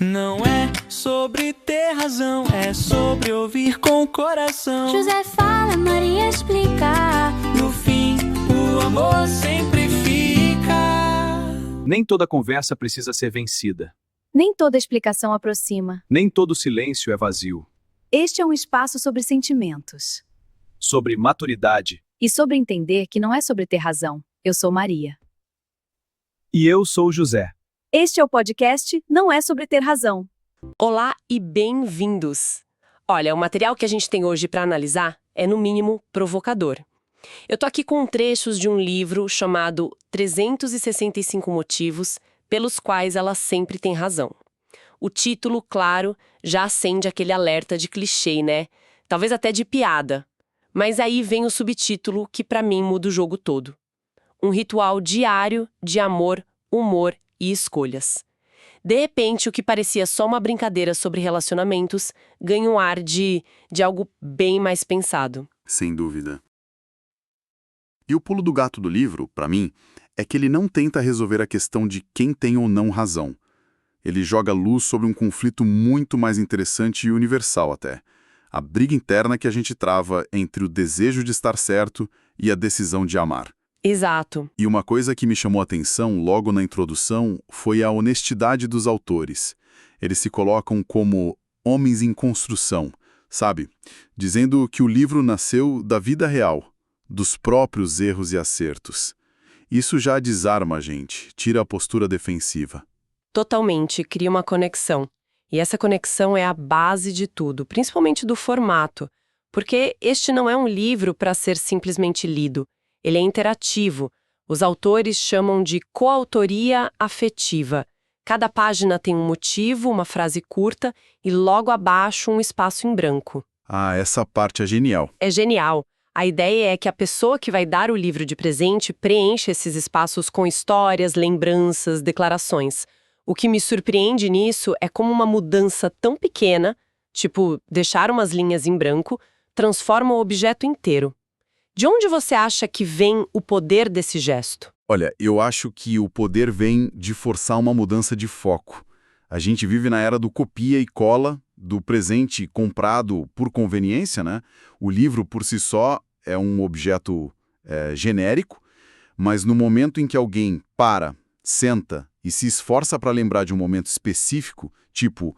Não é sobre ter razão, é sobre ouvir com o coração. José fala, Maria explica. No fim, o amor sempre fica. Nem toda conversa precisa ser vencida. Nem toda explicação aproxima. Nem todo silêncio é vazio. Este é um espaço sobre sentimentos. Sobre maturidade. E sobre entender que não é sobre ter razão. Eu sou Maria. E eu sou José. Este é o podcast Não é sobre ter razão. Olá e bem-vindos! Olha, o material que a gente tem hoje para analisar é, no mínimo, provocador. Eu tô aqui com trechos de um livro chamado 365 Motivos pelos quais ela sempre tem razão. O título, claro, já acende aquele alerta de clichê, né? Talvez até de piada. Mas aí vem o subtítulo que para mim muda o jogo todo. Um ritual diário de amor, humor e escolhas. De repente, o que parecia só uma brincadeira sobre relacionamentos ganha um ar de algo bem mais pensado. Sem dúvida. E o pulo do gato do livro, para mim, é que ele não tenta resolver a questão de quem tem ou não razão. Ele joga luz sobre um conflito muito mais interessante e universal até. A briga interna que a gente trava entre o desejo de estar certo e a decisão de amar. Exato. E uma coisa que me chamou a atenção logo na introdução foi a honestidade dos autores. Eles se colocam como homens em construção, sabe? Dizendo que o livro nasceu da vida real, dos próprios erros e acertos. Isso já desarma a gente, tira a postura defensiva. Totalmente, cria uma conexão. E essa conexão é a base de tudo, principalmente do formato. Porque este não é um livro para ser simplesmente lido. Ele é interativo. Os autores chamam de coautoria afetiva. Cada página tem um motivo, uma frase curta e logo abaixo um espaço em branco. Ah, essa parte é genial. É genial. A ideia é que a pessoa que vai dar o livro de presente preencha esses espaços com histórias, lembranças, declarações. O que me surpreende nisso é como uma mudança tão pequena, tipo deixar umas linhas em branco, transforma o objeto inteiro. De onde você acha que vem o poder desse gesto? Olha, eu acho que o poder vem de forçar uma mudança de foco. A gente vive na era do copia e cola, do presente comprado por conveniência, né? O livro, por si só, é um objeto genérico, mas no momento em que alguém para, senta e se esforça para lembrar de um momento específico, tipo,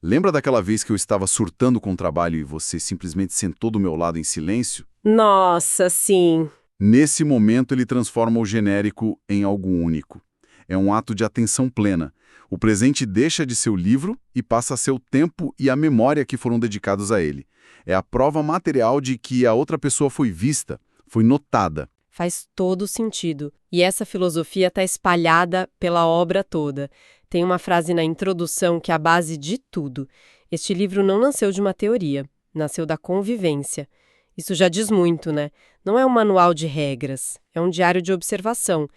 lembra daquela vez que eu estava surtando com o trabalho e você simplesmente sentou do meu lado em silêncio? Nossa, sim. Nesse momento, ele transforma o genérico em algo único. É um ato de atenção plena. O presente deixa de ser o livro e passa a ser o tempo e a memória que foram dedicados a ele. É a prova material de que a outra pessoa foi vista, foi notada. Faz todo sentido. E essa filosofia está espalhada pela obra toda. Tem uma frase na introdução que é a base de tudo. Este livro não nasceu de uma teoria, nasceu da convivência. Isso já diz muito, né? Não é um manual de regras, é um diário de observação.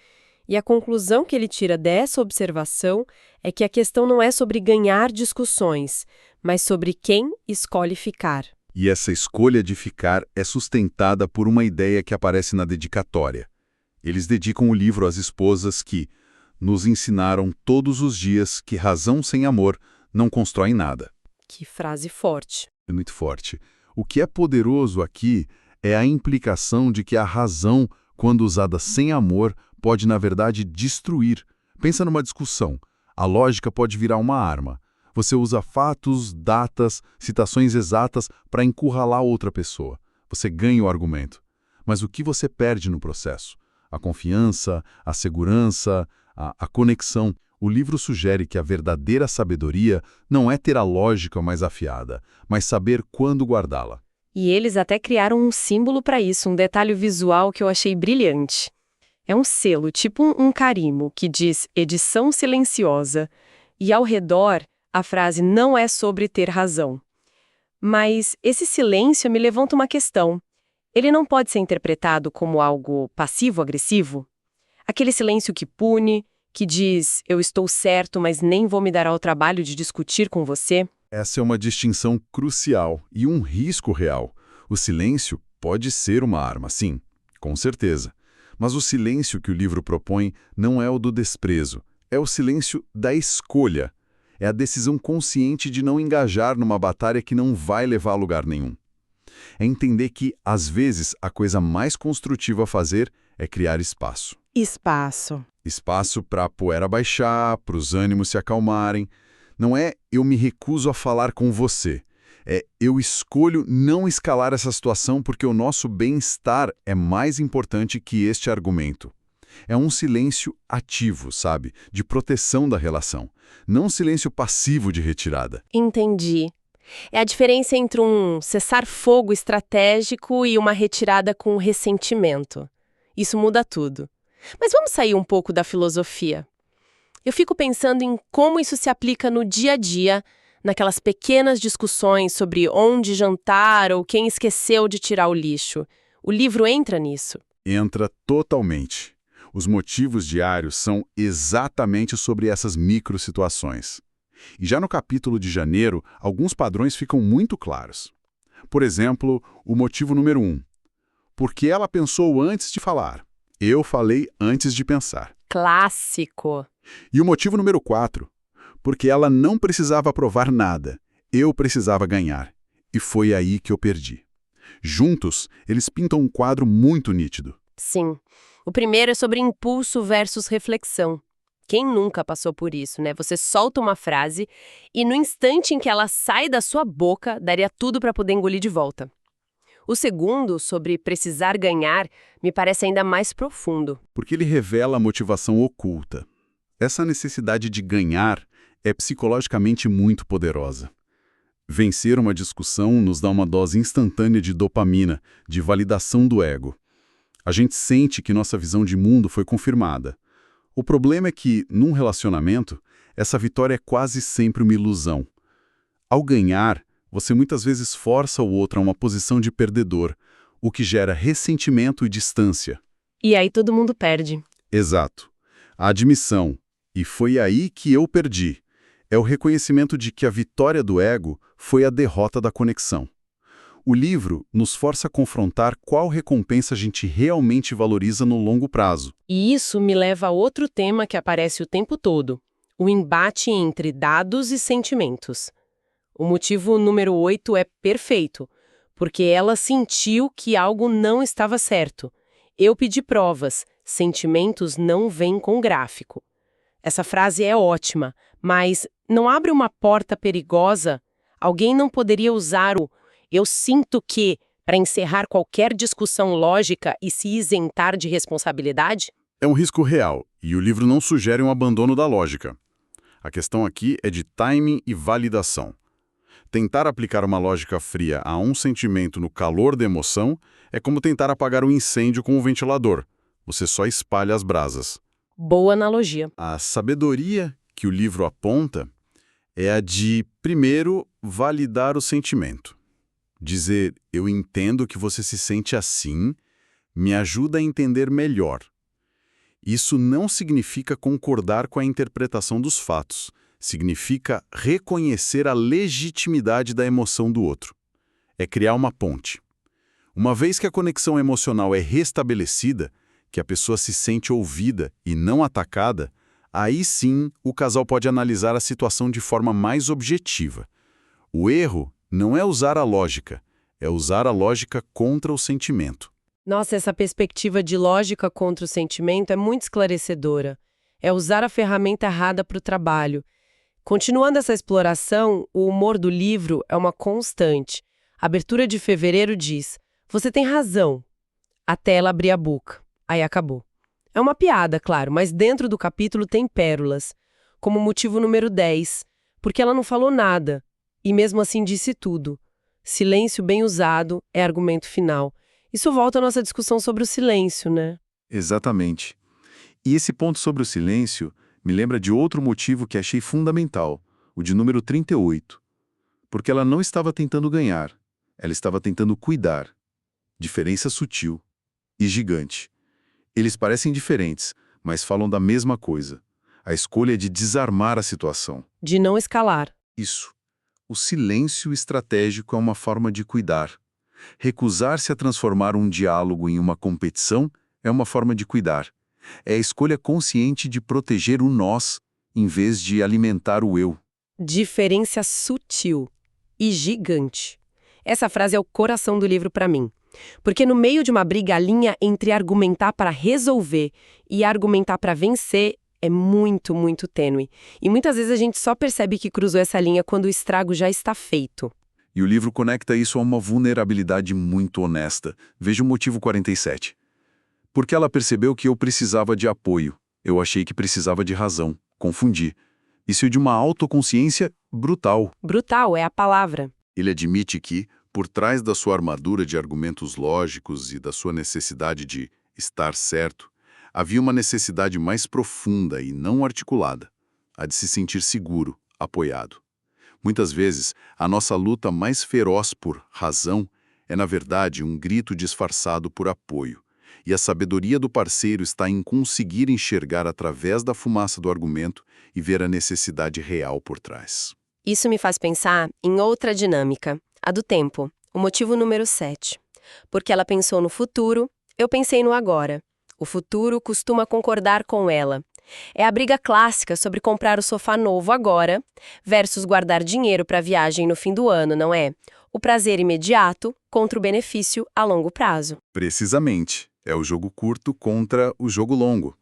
E a conclusão que ele tira dessa observação é que a questão não é sobre ganhar discussões, mas sobre quem escolhe ficar. E essa escolha de ficar é sustentada por uma ideia que aparece na dedicatória. Eles dedicam o livro às esposas que nos ensinaram todos os dias que razão sem amor não constrói nada. Que frase forte. É muito forte. O que é poderoso aqui é a implicação de que a razão, quando usada sem amor, pode, na verdade, destruir. Pensa numa discussão. A lógica pode virar uma arma. Você usa fatos, datas, citações exatas para encurralar outra pessoa. Você ganha o argumento. Mas o que você perde no processo? A confiança, a segurança, a conexão. O livro sugere que a verdadeira sabedoria não é ter a lógica mais afiada, mas saber quando guardá-la. E eles até criaram um símbolo para isso, um detalhe visual que eu achei brilhante. É um selo, tipo um carimbo, que diz edição silenciosa. E ao redor, a frase não é sobre ter razão. Mas esse silêncio me levanta uma questão. Ele não pode ser interpretado como algo passivo-agressivo? Aquele silêncio que pune, que diz, eu estou certo, mas nem vou me dar ao trabalho de discutir com você? Essa é uma distinção crucial e um risco real. O silêncio pode ser uma arma, sim, com certeza. Mas o silêncio que o livro propõe não é o do desprezo, é o silêncio da escolha. É a decisão consciente de não engajar numa batalha que não vai levar a lugar nenhum. É entender que, às vezes, a coisa mais construtiva a fazer é criar espaço. Espaço. Espaço para a poeira baixar, para os ânimos se acalmarem. Não é eu me recuso a falar com você. É eu escolho não escalar essa situação porque o nosso bem-estar é mais importante que este argumento. É um silêncio ativo, sabe? De proteção da relação. Não um silêncio passivo de retirada. Entendi. É a diferença entre um cessar-fogo estratégico e uma retirada com ressentimento. Isso muda tudo. Mas vamos sair um pouco da filosofia. Eu fico pensando em como isso se aplica no dia a dia, naquelas pequenas discussões sobre onde jantar ou quem esqueceu de tirar o lixo. O livro entra nisso? Entra totalmente. Os motivos diários são exatamente sobre essas microsituações. E já no capítulo de janeiro, alguns padrões ficam muito claros. Por exemplo, o motivo número 1. Porque ela pensou antes de falar. Eu falei antes de pensar. Clássico. E o motivo número 4. Porque ela não precisava provar nada. Eu precisava ganhar. E foi aí que eu perdi. Juntos, eles pintam um quadro muito nítido. Sim. O primeiro é sobre impulso versus reflexão. Quem nunca passou por isso, né? Você solta uma frase e no instante em que ela sai da sua boca, daria tudo para poder engolir de volta. O segundo, sobre precisar ganhar, me parece ainda mais profundo. Porque ele revela a motivação oculta. Essa necessidade de ganhar é psicologicamente muito poderosa. Vencer uma discussão nos dá uma dose instantânea de dopamina, de validação do ego. A gente sente que nossa visão de mundo foi confirmada. O problema é que, num relacionamento, essa vitória é quase sempre uma ilusão. Ao ganhar, você muitas vezes força o outro a uma posição de perdedor, o que gera ressentimento e distância. E aí todo mundo perde. Exato. A admissão, e foi aí que eu perdi, é o reconhecimento de que a vitória do ego foi a derrota da conexão. O livro nos força a confrontar qual recompensa a gente realmente valoriza no longo prazo. E isso me leva a outro tema que aparece o tempo todo: o embate entre dados e sentimentos. O motivo número 8 é perfeito, porque ela sentiu que algo não estava certo. Eu pedi provas, sentimentos não vêm com gráfico. Essa frase é ótima, mas não abre uma porta perigosa? Alguém não poderia usar o "eu sinto que" para encerrar qualquer discussão lógica e se isentar de responsabilidade? É um risco real, e o livro não sugere um abandono da lógica. A questão aqui é de timing e validação. Tentar aplicar uma lógica fria a um sentimento no calor da emoção é como tentar apagar um incêndio com um ventilador. Você só espalha as brasas. Boa analogia. A sabedoria que o livro aponta é a de, primeiro, validar o sentimento. Dizer, eu entendo que você se sente assim, me ajuda a entender melhor. Isso não significa concordar com a interpretação dos fatos. Significa reconhecer a legitimidade da emoção do outro. É criar uma ponte. Uma vez que a conexão emocional é restabelecida, que a pessoa se sente ouvida e não atacada, aí sim o casal pode analisar a situação de forma mais objetiva. O erro não é usar a lógica, é usar a lógica contra o sentimento. Nossa, essa perspectiva de lógica contra o sentimento é muito esclarecedora. É usar a ferramenta errada para o trabalho. Continuando essa exploração, o humor do livro é uma constante. A abertura de fevereiro diz: "Você tem razão", até ela abrir a boca. Aí acabou. É uma piada, claro, mas dentro do capítulo tem pérolas. Como motivo número 10, porque ela não falou nada, e mesmo assim disse tudo. Silêncio bem usado é argumento final. Isso volta à nossa discussão sobre o silêncio, né? Exatamente. E esse ponto sobre o silêncio me lembra de outro motivo que achei fundamental, o de número 38. Porque ela não estava tentando ganhar, ela estava tentando cuidar. Diferença sutil e gigante. Eles parecem diferentes, mas falam da mesma coisa. A escolha é de desarmar a situação. De não escalar. Isso. O silêncio estratégico é uma forma de cuidar. Recusar-se a transformar um diálogo em uma competição é uma forma de cuidar. É a escolha consciente de proteger o nós, em vez de alimentar o eu. Diferença sutil e gigante. Essa frase é o coração do livro para mim. Porque no meio de uma briga, a linha entre argumentar para resolver e argumentar para vencer é muito, muito tênue. E muitas vezes a gente só percebe que cruzou essa linha quando o estrago já está feito. E o livro conecta isso a uma vulnerabilidade muito honesta. Veja o motivo 47. Porque ela percebeu que eu precisava de apoio. Eu achei que precisava de razão. Confundi. Isso é de uma autoconsciência brutal. Brutal é a palavra. Ele admite que, por trás da sua armadura de argumentos lógicos e da sua necessidade de estar certo, havia uma necessidade mais profunda e não articulada, a de se sentir seguro, apoiado. Muitas vezes, a nossa luta mais feroz por razão é, na verdade, um grito disfarçado por apoio, e a sabedoria do parceiro está em conseguir enxergar através da fumaça do argumento e ver a necessidade real por trás. Isso me faz pensar em outra dinâmica, a do tempo, o motivo número 7. Porque ela pensou no futuro, eu pensei no agora. O futuro costuma concordar com ela. É a briga clássica sobre comprar o sofá novo agora versus guardar dinheiro para a viagem no fim do ano, não é? O prazer imediato contra o benefício a longo prazo. Precisamente. É o jogo curto contra o jogo longo.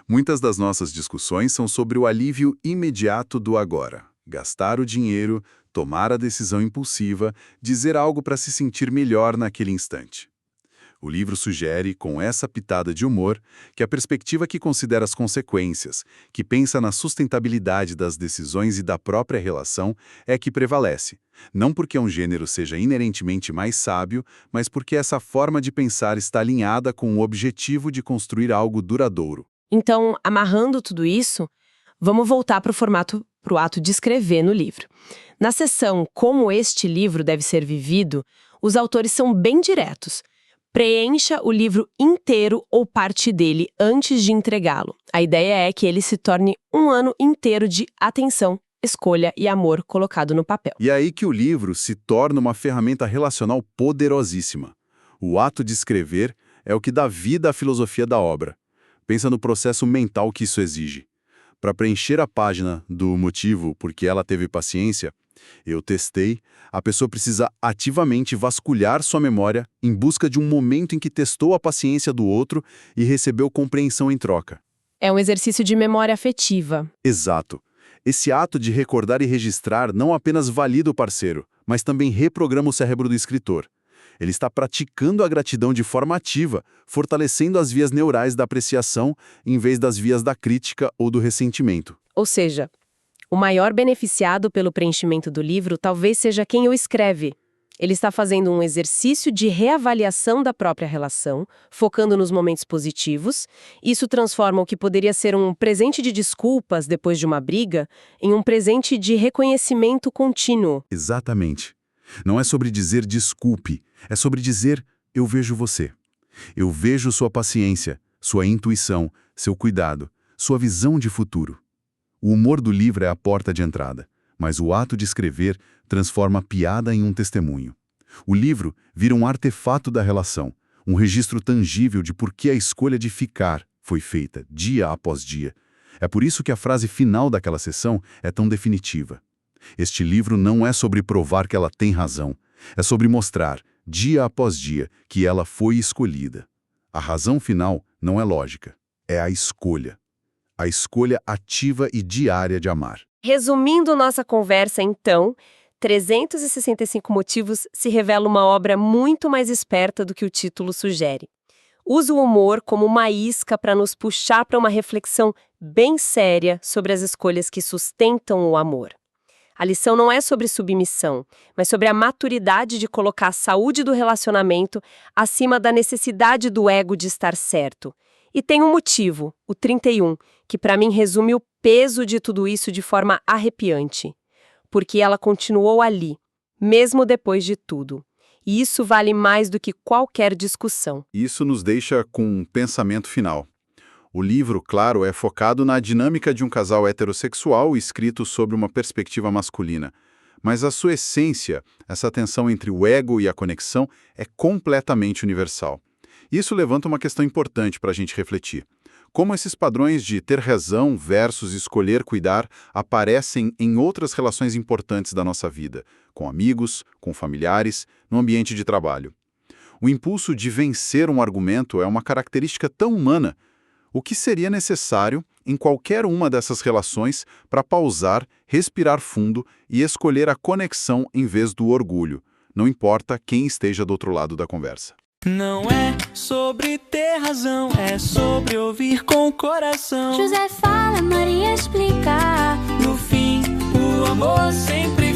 Muitas das nossas discussões são sobre o alívio imediato do agora. Gastar o dinheiro, tomar a decisão impulsiva, dizer algo para se sentir melhor naquele instante. O livro sugere, com essa pitada de humor, que a perspectiva que considera as consequências, que pensa na sustentabilidade das decisões e da própria relação, é que prevalece. Não porque um gênero seja inerentemente mais sábio, mas porque essa forma de pensar está alinhada com o objetivo de construir algo duradouro. Então, amarrando tudo isso, vamos voltar para o ato de escrever no livro. Na seção Como este livro deve ser vivido, os autores são bem diretos. Preencha o livro inteiro ou parte dele antes de entregá-lo. A ideia é que ele se torne um ano inteiro de atenção, escolha e amor colocado no papel. E é aí que o livro se torna uma ferramenta relacional poderosíssima. O ato de escrever é o que dá vida à filosofia da obra. Pensa no processo mental que isso exige. Para preencher a página do motivo por que ela teve paciência, eu testei, a pessoa precisa ativamente vasculhar sua memória em busca de um momento em que testou a paciência do outro e recebeu compreensão em troca. É um exercício de memória afetiva. Exato. Esse ato de recordar e registrar não apenas valida o parceiro, mas também reprograma o cérebro do escritor. Ele está praticando a gratidão de forma ativa, fortalecendo as vias neurais da apreciação em vez das vias da crítica ou do ressentimento. Ou seja, o maior beneficiado pelo preenchimento do livro talvez seja quem o escreve. Ele está fazendo um exercício de reavaliação da própria relação, focando nos momentos positivos. Isso transforma o que poderia ser um presente de desculpas depois de uma briga em um presente de reconhecimento contínuo. Exatamente. Não é sobre dizer desculpe, é sobre dizer eu vejo você. Eu vejo sua paciência, sua intuição, seu cuidado, sua visão de futuro. O humor do livro é a porta de entrada, mas o ato de escrever transforma a piada em um testemunho. O livro vira um artefato da relação, um registro tangível de por que a escolha de ficar foi feita dia após dia. É por isso que a frase final daquela sessão é tão definitiva. Este livro não é sobre provar que ela tem razão, é sobre mostrar, dia após dia, que ela foi escolhida. A razão final não é lógica, é a escolha. A escolha ativa e diária de amar. Resumindo nossa conversa, então, 365 Motivos se revela uma obra muito mais esperta do que o título sugere. Usa o humor como uma isca para nos puxar para uma reflexão bem séria sobre as escolhas que sustentam o amor. A lição não é sobre submissão, mas sobre a maturidade de colocar a saúde do relacionamento acima da necessidade do ego de estar certo. E tem um motivo, o 31, que para mim resume o peso de tudo isso de forma arrepiante. Porque ela continuou ali, mesmo depois de tudo. E isso vale mais do que qualquer discussão. Isso nos deixa com um pensamento final. O livro, claro, é focado na dinâmica de um casal heterossexual escrito sobre uma perspectiva masculina. Mas a sua essência, essa tensão entre o ego e a conexão, é completamente universal. Isso levanta uma questão importante para a gente refletir. Como esses padrões de ter razão versus escolher cuidar aparecem em outras relações importantes da nossa vida, com amigos, com familiares, no ambiente de trabalho. O impulso de vencer um argumento é uma característica tão humana. O que seria necessário em qualquer uma dessas relações para pausar, respirar fundo e escolher a conexão em vez do orgulho, não importa quem esteja do outro lado da conversa. Não é sobre ter razão, é sobre ouvir com o coração. José fala, Maria explica. No fim, o amor sempre